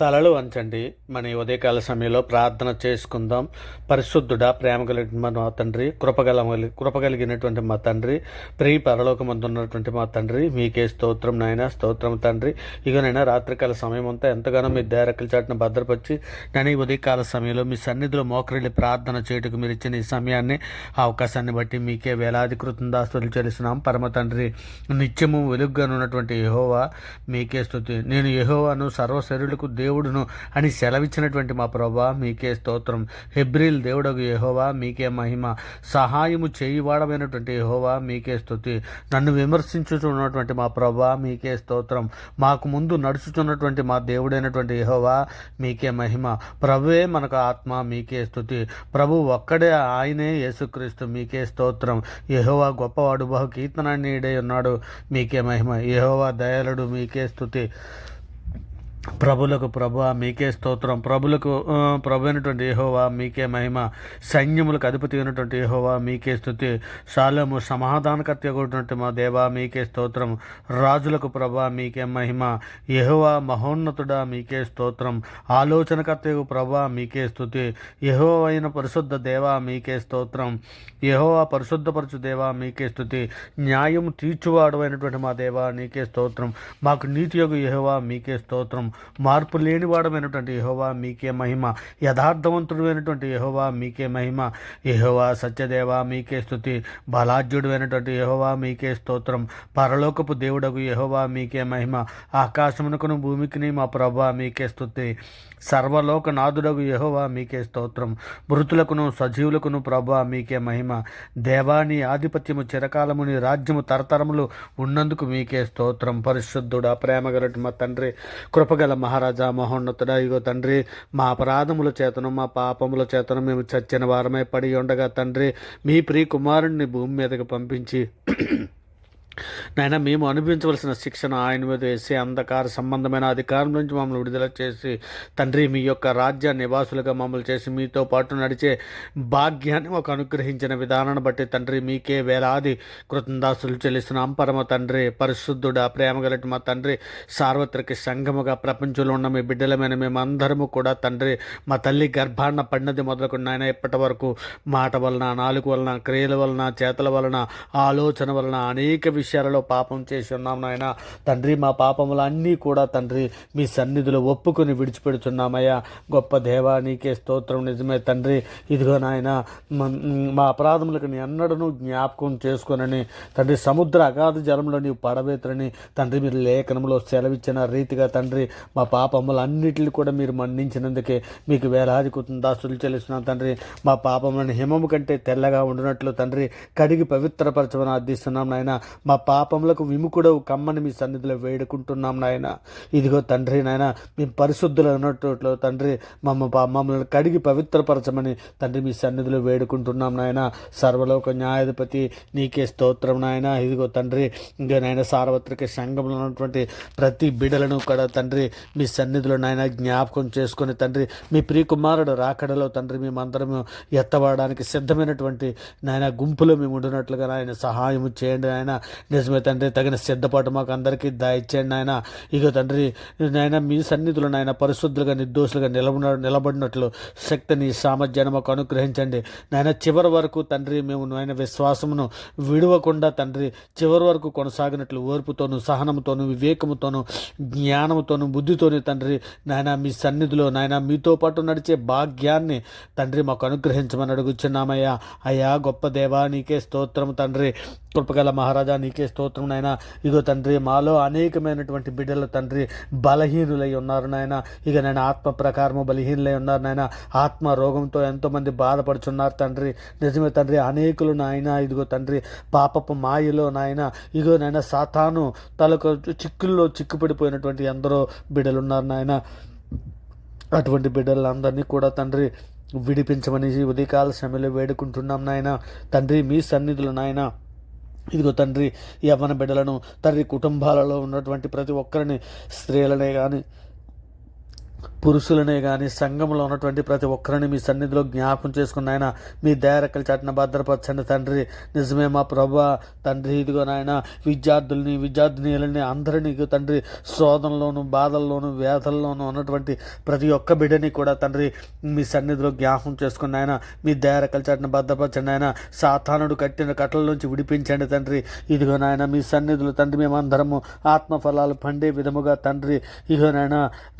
తలలు వంచండి. మన ఈ ఉదయకాల సమయంలో ప్రార్థన చేసుకుందాం. పరిశుద్ధుడా, ప్రేమ కలిగిన మా తండ్రి, కృపగలిగినటువంటి మా తండ్రి, ప్రియ పరలోకమందు ఉన్నటువంటి మా తండ్రి, మీకే స్తోత్రం నాయన, స్తోత్రం తండ్రి. ఇగనైనా రాత్రికాల సమయం అంతా ఎంతగానో మీ దయారెక్కల చాటున భద్రపరిచి నేను ఈ ఉదయకాల సమయంలో మీ సన్నిధిలో మోకరిల్లి ప్రార్థన చేయుటకు మీరు ఇచ్చిన ఈ సమయాన్ని, అవకాశాన్ని బట్టి మీకే వేలాది కృతజ్ఞతాస్తుతులు చెల్లిస్తున్నాం. పరమ తండ్రి, నిత్యము వెలుగుగా ఉన్నటువంటి యెహోవా మీకే స్తుతి. నేను యెహోవాను, సర్వశరీరులకు దేవుడును అని సెలవిచ్చినటువంటి మా ప్రభా మీకే స్తోత్రం. హెబ్రీల్ దేవుడగు యెహోవా మీకే మహిమ. సహాయము చేయువాడమైనటువంటి యెహోవా మీకే స్తుతి. నన్ను విమర్శించుతున్నటువంటి మా ప్రభా మీకే స్తోత్రం. మాకు ముందు నడుచుతున్నటువంటి మా దేవుడైనటువంటి యెహోవా మీకే మహిమ. ప్రభువే మనకు ఆత్మ, మీకే స్తుతి. ప్రభు ఒక్కడే, ఆయనే యేసుక్రీస్తు, మీకే స్తోత్రం. యెహోవా గొప్పవాడు, బహు కీర్తనీయుడై ఉన్నాడు, మీకే మహిమ. యెహోవా దయాళుడు, మీకే స్తుతి. ప్రభులకు ప్రభువా మీకే స్తోత్రం. ప్రభు అయినటువంటి యెహోవా మీకే మహిమ. సైన్యములకు అధిపతి అయినటువంటి యెహోవా మీకే స్తుతి. శాలము సమాధానకర్త అయినటువంటి మా దేవా మీకే స్తోత్రం. రాజులకు ప్రభా మీకే మహిమ. యెహోవా మహోన్నతుడా మీకే స్తోత్రం. ఆలోచనకర్తయగు ప్రభా మీకే స్తుతి. యెహోవా అయిన పరిశుద్ధ దేవా మీకే స్తోత్రం. యెహోవా పరిశుద్ధపరచు దేవా మీకే స్తుతి. న్యాయం తీర్చువాడు అయినటువంటి మా దేవా నీకే స్తోత్రం. మాకు నీతి యొగు యెహోవా మీకే స్తోత్రం. మార్పు లేనివాడమైనటువంటి యెహోవా మీకే మహిమ. యథార్థవంతుడు అయినటువంటి యెహోవా మీకే మహిమ. యెహోవా సత్యదేవా మీకే స్తుతి. బలాఢ్యుడు అయినటువంటి యెహోవా మీకే స్తోత్రం. పరలోకపు దేవుడగు యెహోవా మీకే మహిమ. ఆకాశమునకును భూమికిని మా ప్రభా మీకే స్తుతి. సర్వలోక నాథుడగు యెహోవా మీకే స్తోత్రం. మృతులకును సజీవులకును ప్రభా మీకే మహిమ. దేవాని ఆధిపత్యము చిరకాలము, నీ రాజ్యము తరతరములు ఉన్నందుకు మీకే స్తోత్రం. పరిశుద్ధుడా, ప్రేమగలటి మా తండ్రి, కృపగల మహారాజా, మహోన్నతుడా, ఇగో తండ్రి, మా అపరాధముల చేతను మా పాపముల చేతను మేము చచ్చిన వారమై పడి ఉండగా తండ్రి, మీ ప్రియ కుమారుణ్ణి భూమి మీదకి పంపించి నాయన మేము అనుభవించవలసిన శిక్షణ ఆయన మీద వేసి అంధకార సంబంధమైన అధికారం నుంచి మమ్మల్ని విడుదల చేసి తండ్రి, మీ యొక్క రాజ్య నివాసులుగా మమ్మల్ని చేసి మీతో పాటు నడిచే భాగ్యాన్ని మాకు అనుగ్రహించిన విధానాన్ని బట్టి తండ్రి మీకే వేలాది కృతజ్ఞతాస్తుతులు చెల్లిస్తున్నాం. పరమ తండ్రి, పరిశుద్ధుడా, ప్రేమగలటి మా తండ్రి, సార్వత్రిక సంఘముగా ప్రపంచంలో ఉన్న మీ బిడ్డలమైన మేమందరము కూడా తండ్రి, మా తల్లి గర్భాన్న పడినది మొదలుకొని నాయన ఇప్పటి వరకు మాట వలన, నాలుగు వలన, క్రియల వలన, చేతల వలన, ఆలోచన వలన అనేక విషయాలలో పాపం చేసి ఉన్నాం నాయన తండ్రి. మా పాపములన్నీ కూడా తండ్రి మీ సన్నిధిలో ఒప్పుకొని విడిచిపెడుతున్నామయ్యా. గొప్ప దేవా నీకే స్తోత్రం. నిజమే తండ్రి, ఇదిగో నాయన మా అపరాధములకు నీ అన్నడను జ్ఞాపకం చేసుకొనని తండ్రి, సముద్ర అగాధ జలంలో నీవు పడవేతులని తండ్రి మీరు లేఖనంలో సెలవిచ్చిన రీతిగా తండ్రి, మా పాపములన్నిటిని కూడా మీరు మన్నించినందుకే మీకు వేలాది కృతజ్ఞతాస్తుతులు చెల్లిస్తున్నాం తండ్రి. మా పాపములను హిమము కంటే తెల్లగా ఉండినట్లు తండ్రి కడిగి పవిత్రపరచమని అర్థిస్తున్నాం నాయన. మా పాపములకు విముకుడవు కమ్మని మీ సన్నిధిలో వేడుకుంటున్నాం నాయన. ఇదిగో తండ్రి నాయన, మేము పరిశుద్ధులు అన్నట్లు తండ్రి మమ్మల్ని కడిగి పవిత్రపరచమని తండ్రి మీ సన్నిధిలో వేడుకుంటున్నాం నాయన. సర్వలోక న్యాయాధిపతి నీకే స్తోత్రం నాయన. ఇదిగో తండ్రి, ఇంకా నాయన సార్వత్రిక సంఘంలో ఉన్నటువంటి ప్రతి బిడలను కూడా తండ్రి మీ సన్నిధిలో నాయన జ్ఞాపకం చేసుకొని తండ్రి, మీ ప్రియ కుమారుడు రాకడలో తండ్రి మేమందరము ఎత్తబడడానికి సిద్ధమైనటువంటి నాయన గుంపులో మేము ఉండినట్లుగా నాయన సహాయం చేయండి నాయన. నిజమే తండ్రి, తగిన సిద్ధపాటు మాకు అందరికీ దయచేయండి నాయన. ఇగో తండ్రి నాయన, మీ సన్నిధులు నాయన పరిశుద్ధులుగా నిర్దోషులుగా నిలబడినట్లు శక్తిని, సామర్థ్యాన్ని మాకు అనుగ్రహించండి నాయన. చివరి వరకు తండ్రి మేము నాయన విశ్వాసమును విడవకుండా తండ్రి చివరి వరకు కొనసాగినట్లు ఓర్పుతోను, సహనముతోను, వివేకముతోను, జ్ఞానముతోను, బుద్ధితోని తండ్రి నాయన మీ సన్నిధిలో నాయన మీతో పాటు నడిచే భాగ్యాన్ని తండ్రి మాకు అనుగ్రహించమని అడుగుచున్నామయ్యా. అయ్యా గొప్ప దేవా నీకే స్తోత్రం తండ్రి. కృపగల మహారాజా నీకే స్తోత్రం నాయన. ఇగో తండ్రి, మాలో అనేకమైనటువంటి బిడ్డలు తండ్రి బలహీనులై ఉన్నారు నాయన. ఇక నేను ఆత్మ ప్రకారము బలహీనులై ఉన్నారు నాయన. ఆత్మ రోగంతో ఎంతోమంది బాధపడుచున్నారు తండ్రి. నిజమే తండ్రి, అనేకులు నాయన ఇదిగో తండ్రి పాపపు మాయలో నాయన ఇగో నాయన సాతాను తలకు చిక్కుల్లో చిక్కుపడిపోయినటువంటి ఎందరో బిడ్డలు ఉన్నారు నాయన. అటువంటి బిడ్డలందరినీ కూడా తండ్రి విడిపించమని ఉదయకాల సమయంలో వేడుకుంటున్నాం నాయన. తండ్రి మీ సన్నిధులు నాయన ఇదిగో తండ్రి యవ్వన బిడ్డలను తండ్రి కుటుంబాలలో ఉన్నటువంటి ప్రతి ఒక్కరిని, స్త్రీలనే కానీ పురుషులనే కానీ సంఘంలో ఉన్నటువంటి ప్రతి ఒక్కరిని మీ సన్నిధిలో జ్ఞాపకం చేసుకున్న ఆయన మీ దయరెక్కల చాటున భద్రపరచండి తండ్రి. నిజమే మా ప్రభా తండ్రి, ఇదిగో నాయన విద్యార్థినీలని అందరినీ తండ్రి శోధనలోను బాధల్లోను వేదల్లోనూ ఉన్నటువంటి ప్రతి ఒక్క బిడ్డని కూడా తండ్రి మీ సన్నిధిలో జ్ఞాపకం చేసుకున్న ఆయన మీ దయరెక్కల చాటున భద్రపరచండి ఆయన. సాతానుడు కట్టిన కట్టల నుంచి విడిపించండి తండ్రి. ఇదిగో నాయన మీ సన్నిధిలో తండ్రి మేమందరము ఆత్మఫలాలు పండే విధముగా తండ్రి ఇదిగో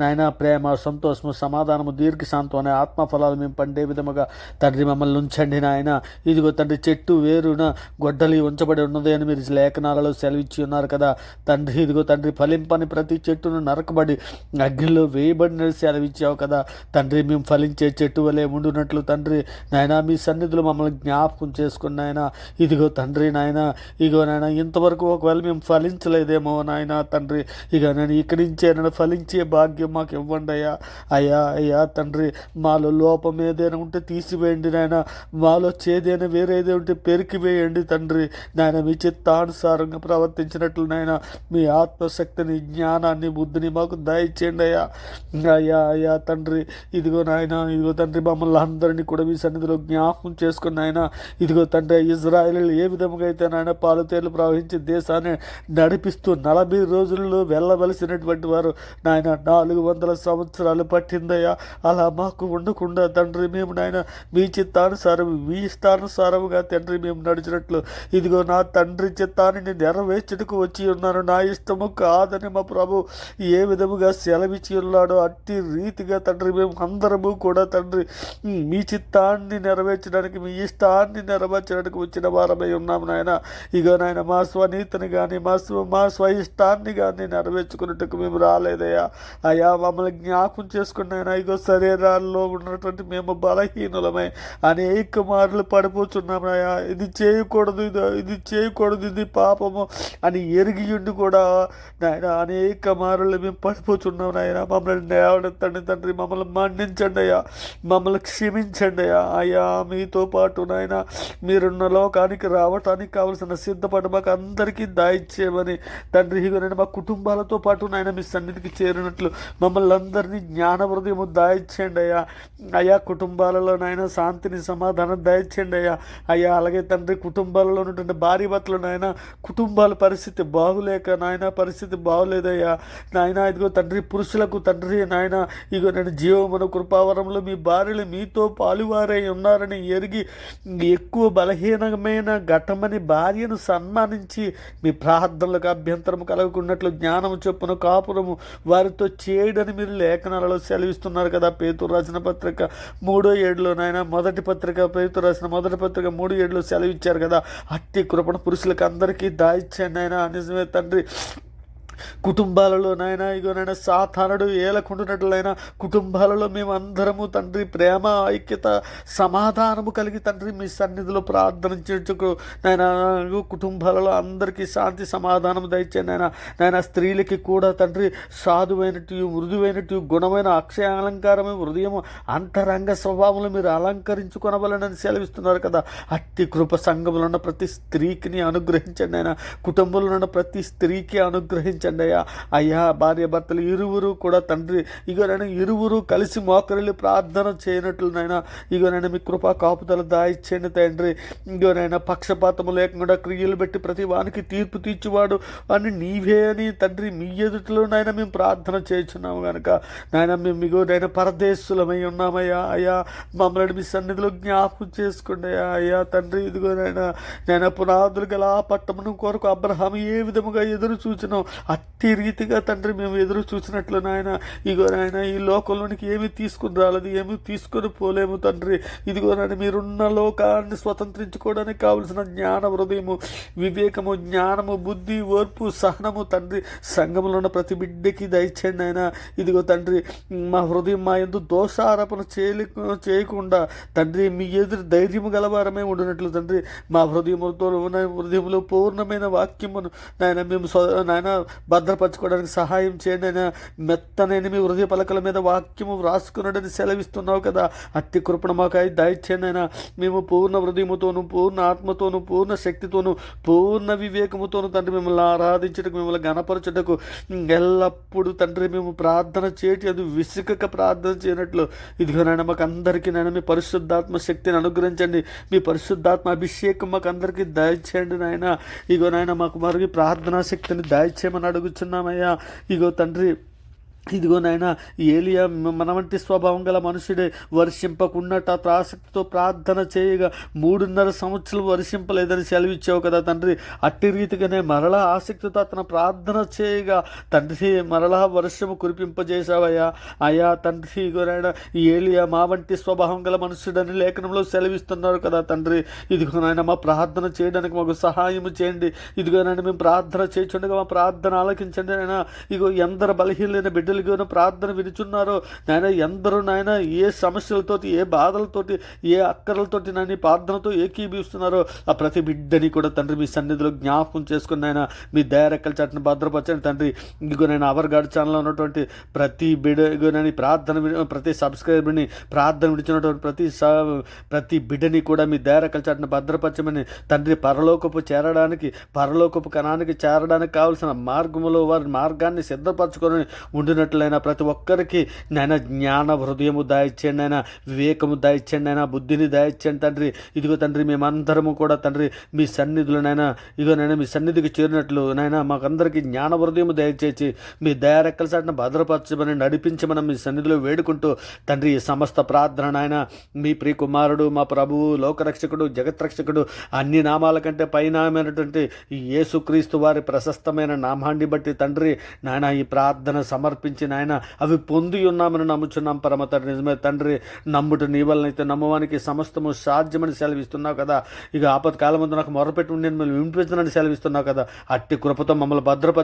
నాయన ప్రేమ సంతోషము సమాధానము దీర్ఘశాంతం అనే ఆత్మఫలాలు మేము పండే విధముగా తండ్రి మమ్మల్ని ఉంచండి నాయన. ఇదిగో తండ్రి చెట్టు వేరున గొడ్డలి ఉంచబడి ఉన్నది అని మీరు లేఖనాలలో సెలవిచ్చి ఉన్నారు కదా తండ్రి. ఇదిగో తండ్రి ఫలింపని ప్రతి చెట్టును నరకబడి అగ్నిలో వేయబడిన సెలవిచ్చావు కదా తండ్రి. మేము ఫలించే చెట్టు వలె ఉండునట్లు తండ్రి నాయన మీ సన్నిధిలో మమ్మల్ని జ్ఞాపకం చేసుకున్న నాయన. ఇదిగో తండ్రి నాయన ఇగో నాయన ఇంతవరకు ఒకవేళ మేము ఫలించలేదేమో నాయన తండ్రి. ఇక నేను ఇక్కడి నుంచే నన్ను ఫలించే భాగ్యం మాకు ఇవ్వండి అయ్యా తండ్రి. మాలో లోపం ఏదైనా ఉంటే తీసివేయండి నాయన. మాలో చేదైనా వేరేదే ఉంటే పెరికివేయండి తండ్రి నాయన. మీ చిత్తానుసారంగా ప్రవర్తించినట్లు నాయన మీ ఆత్మశక్తిని జ్ఞానాన్ని బుద్ధిని మాకు దయచేయండి అయ్యా తండ్రి. ఇదిగో నాయన ఇదిగో తండ్రి మమ్మల్ని అందరినీ కూడా మీ సన్నిధిలో జ్ఞాపకం చేసుకుని నాయన. ఇదిగో తండ్రి ఇజ్రాయేలు ఏ విధముగా అయితే నాయన పాలుతేళ్లు ప్రవహించి దేశాన్ని నడిపిస్తూ 40 రోజుల్లో వెళ్ళవలసినటువంటి వారు నాయన 400 సంవత్సరాలు పట్టిందయ్యా. అలా మాకు ఉండకుండా తండ్రి మేము నాయన మీ చిత్తానుసారం మీ ఇష్టానుసారముగా తండ్రి మేము నడిచినట్లు ఇదిగో నా తండ్రి చిత్తాన్ని నెరవేర్చుటకు వచ్చి ఉన్నాను. నా ఇష్టము కాదని మా ప్రభు ఏ విధముగా సెలవిచ్చి ఉన్నాడో అట్టి రీతిగా తండ్రి మేము అందరము కూడా తండ్రి మీ చిత్తాన్ని నెరవేర్చడానికి మీ ఇష్టాన్ని నెరవేర్చడానికి వచ్చిన వారమై ఉన్నాము నాయన. ఇగో నాయన మా స్వనీతిని కానీ మా స్వయిష్టాన్ని కానీ నెరవేర్చుకున్నట్టుకు మేము రాలేదయ్యా. అయ్యా మమ్మల్ని జ్ఞాపకం చేసుకున్నాయన. ఇగో శరీరాల్లో ఉన్నటువంటి మేము బలహీనులమై అనేక మార్లు పడిపోతున్నామయ్యా. ఇది చేయకూడదు ఇది పాపము అని ఎరిగి ఉండి కూడా నాయన అనేక మార్లు మేము పడిపోతున్నాం నాయన. మమ్మల్ని లేవనెత్తండి తండ్రి. మమ్మల్ని మన్నించండి అయ్యా. మమ్మల్ని క్షమించండి అయ్యా. మీతో పాటు నాయన మీరున్న లోకానికి రావటానికి కావలసిన సిద్ధపడి మాకు అందరికీ దాయిచ్చేయమని తండ్రి. ఇగోనైనా మా కుటుంబాలతో పాటు నాయన మీ సన్నిధికి చేరినట్లు మమ్మల్ని అందరినీ జ్ఞాన హృదయము దాయిచ్చేయండి అయ్యా. కుటుంబాలలో నాయన శాంతిని సమాధానం దాయిచ్చేయండి అయ్యా. అలాగే తండ్రి కుటుంబాలలో ఉన్నటువంటి భార్య భర్తలు నాయన కుటుంబాల పరిస్థితి పరిస్థితి బాగులేదయ్యా నాయన. ఇదిగో తండ్రి పురుషులకు తండ్రి నాయన ఇగో నేను జీవమును కృపావరంలో మీ భార్యలు మీతో పాలువారై ఉన్నారని ఎరిగి ఎక్కువ బలహీనమైన ఘటమని భార్యను సన్మానించి మీ ప్రార్థనలకు అభ్యంతరం కలగకున్నట్లు జ్ఞానము చొప్పున కాపురము వారితో చేయడని మీరు లేఖనాలలో సెలవిస్తున్నారు కదా. పేతురు రాసిన పత్రిక 3:7 నాయన మొదటి పత్రిక పేతురు రాసిన మొదటి పత్రిక 3:7 సెలవిచ్చారు కదా. అట్టి కృపణ పురుషులకు అందరికీ దాయిచ్చాను నాయన. నిజమే తండ్రి కుటుంబాలలో నాయన ఇగో నాయన సాతానుడు ఏలకుంటున్నట్లయినా కుటుంబాలలో మేము అందరము తండ్రి ప్రేమ ఐక్యత సమాధానము కలిగి తండ్రి మీ సన్నిధిలో ప్రార్థన చేయుటకు నాయన కుటుంబాలలో అందరికీ శాంతి సమాధానం దయచేయండి నాయన. స్త్రీలకి కూడా తండ్రి సాధువైనట్టు మృదువైనట్టు గుణమైన అక్షయ అలంకారమే హృదయం అంతరంగ స్వభావంలో మీరు అలంకరించుకొనవలనని సెలవిస్తున్నారు కదా. అట్టి కృప సంఘంలో ఉన్న ప్రతి స్త్రీకి అనుగ్రహించండి ఆయన. కుటుంబంలో ఉన్న ప్రతి స్త్రీకి అనుగ్రహించండి అయ్యా. భార్య భర్తలు ఇరువురు కూడా తండ్రి ఇగోనైనా ఇరువురు కలిసి మోకరిల్లి ప్రార్థన చేయనట్లు నైనా ఇగోనైనా మీ కృపా కాపుదల దాయిచ్చేయండి తండ్రి. ఇగోనైనా పక్షపాతము లేకుండా క్రియలు పెట్టి ప్రతి వానికి తీర్పు తీర్చువాడు అని నీవే అని తండ్రి మీ ఎదుటిలోనైనా మేము ప్రార్థన చేస్తున్నాము కనుక నాయన మేము ఇగోనైనా పరదేశులమై ఉన్నామయ్యా. అయ్యా మమ్మల్ని మీ సన్నిధిలో జ్ఞాపకం చేసుకోండి అయ్యా తండ్రి. ఇదిగోనైనా నేను పునాదులు గల ఆ పట్టణం కొరకు అబ్రహాము ఏ విధముగా ఎదురు చూచినాం అట్టి రీతిగా తండ్రి మేము ఎదురు చూసినట్లు నాయన ఇగో నాయన ఈ లోకంలోనికి ఏమి తీసుకుని రాలేదు, ఏమి తీసుకొని పోలేము తండ్రి. ఇదిగో నాయన మీరున్న లోకాన్ని స్వతంత్రించుకోవడానికి కావలసిన జ్ఞాన హృదయము వివేకము జ్ఞానము బుద్ధి ఓర్పు సహనము తండ్రి సంఘంలో ఉన్న ప్రతి బిడ్డకి దయచేయండి ఆయన. ఇదిగో తండ్రి మా హృదయం మా యందు దోషారోపణ చేయకుండా తండ్రి మీ ఎదురు ధైర్యము గలవారమే ఉండినట్లు తండ్రి మా హృదయంలో పూర్ణమైన వాక్యమును నాయన మేము నాయన భద్రపరచుకోవడానికి సహాయం చేయండి అయినా. మెత్తనైన మీ హృదయ పలకల మీద వాక్యము వ్రాసుకున్నాడని సెలవిస్తున్నావు కదా, అట్టి కృపణ మాకు అయి దయచేయండి అయినా. మేము పూర్ణ హృదయముతోను, పూర్ణ ఆత్మతోను, పూర్ణ శక్తితోను, పూర్ణ వివేకముతోను తండ్రి మిమ్మల్ని ఆరాధించటకు, మిమ్మల్ని గణపరచుటకు ఎల్లప్పుడూ తండ్రి మేము ప్రార్థన చేయటి అది విసుకక ప్రార్థన చేయనట్లు ఇదిగో నాయన మాకు అందరికీ నాయన మీ పరిశుద్ధాత్మ శక్తిని అనుగ్రహించండి. మీ పరిశుద్ధాత్మ అభిషేకం మాకు అందరికీ దయచేయండి నాయన. ఇగో నాయన మాకు మరిగి ప్రార్థనా శక్తిని దయచేయమని అడుగుచున్నామయ్యా. ఇగో తండ్రి, ఇదిగో నాయన ఏలియా మన వంటి స్వభావం గల మనుషుడే వర్షింపకున్నట్టు అతను ఆసక్తితో ప్రార్థన చేయగా 3.5 సంవత్సరాలు వర్షింపలేదని సెలవిచ్చావు కదా తండ్రి. అట్టి రీతిగానే మరలా ఆసక్తితో అతను ప్రార్థన చేయగా తండ్రి మరలా వర్షము కురిపింపజేశావయ్యా. అయ్యా తండ్రి, ఇదిగో నాయన ఏలియా మా వంటి స్వభావం గల మనుషుడని లేఖనంలో సెలవిస్తున్నారు కదా తండ్రి. ఇదిగో నాయన మా ప్రార్థన చేయడానికి మాకు సహాయం చేయండి. ఇదిగో నాయన మేము ప్రార్థన చేయుచుండగా మా ప్రార్థన ఆలకించండి నాయన. ఇగో ఎందరు బలహీనైన బిడ్డలు ప్రార్థన వినుచున్నారో నాయన, ఎందరూ నాయన ఏ సమస్యలతోటి, ఏ బాధలతోటి, ఏ అక్కరలతోటి నాయన ప్రార్థనతో ఏకీభవిస్తున్నారో ఆ ప్రతి బిడ్డని కూడా తండ్రి మీ సన్నిధిలో జ్ఞాపకం చేసుకుని ఆయన మీ దయారెక్కల చాటును భద్రపరచండి తండ్రి. ఇదిగో నేను అవర్ గాడ్ ఛానల్లో ఉన్నటువంటి ప్రతి బిడ్డ, ఇగో నేను ప్రార్థన ప్రతి సబ్స్క్రైబర్ని ప్రార్థన విడిచినటువంటి ప్రతి బిడ్డని కూడా మీ దయారెక్కల చాటును భద్రపరచమని తండ్రి. పరలోకపు కణానికి చేరడానికి కావలసిన మార్గములో వారి మార్గాన్ని సిద్ధపరచుకొని ఉండిన ప్రతి ఒక్కరికి నాయన జ్ఞాన హృదయము దాయిచ్చండి నాయన, వివేకము దాయిచ్చండి నాయన, బుద్ధిని దాయిచ్చండి తండ్రి. ఇదిగో తండ్రి మేమందరము కూడా తండ్రి మీ సన్నిధులు నాయన, ఇదిగో నాయన మీ సన్నిధికి చేరినట్లు నాయన మాకందరికీ జ్ఞాన హృదయము దయచేసి మీ దయారెక్కల చాటున భద్రపరచమని నడిపించమని మీ సన్నిధిలో వేడుకుంటూ తండ్రి ఈ సమస్త ప్రార్థన నాయన మీ ప్రియ కుమారుడు, మా ప్రభువు, లోకరక్షకుడు, జగత్రక్షకుడు, అన్ని నామాల కంటే పైనామైనటువంటి యేసుక్రీస్తు వారి ప్రశస్తమైన నామాన్ని బట్టి తండ్రి నాయన ఈ ప్రార్థన సమర్పించి నాయన అవి పొంది ఉన్నామని నమ్ముచున్నాం పరమ తండ్రి. నిజమే తండ్రి, నమ్ముట నీ వలనైతే నమ్మవానికి సమస్తము సాధ్యమని సెలవిస్తున్నావు కదా. ఇక ఆపత్కాలం ముందు నాకు మొరపెట్టి నేను మిమ్మల్ని వినిపించనని సెలవిస్తున్నావు కదా. అట్టి కృపతో మమ్మల్ని భద్రపరిచి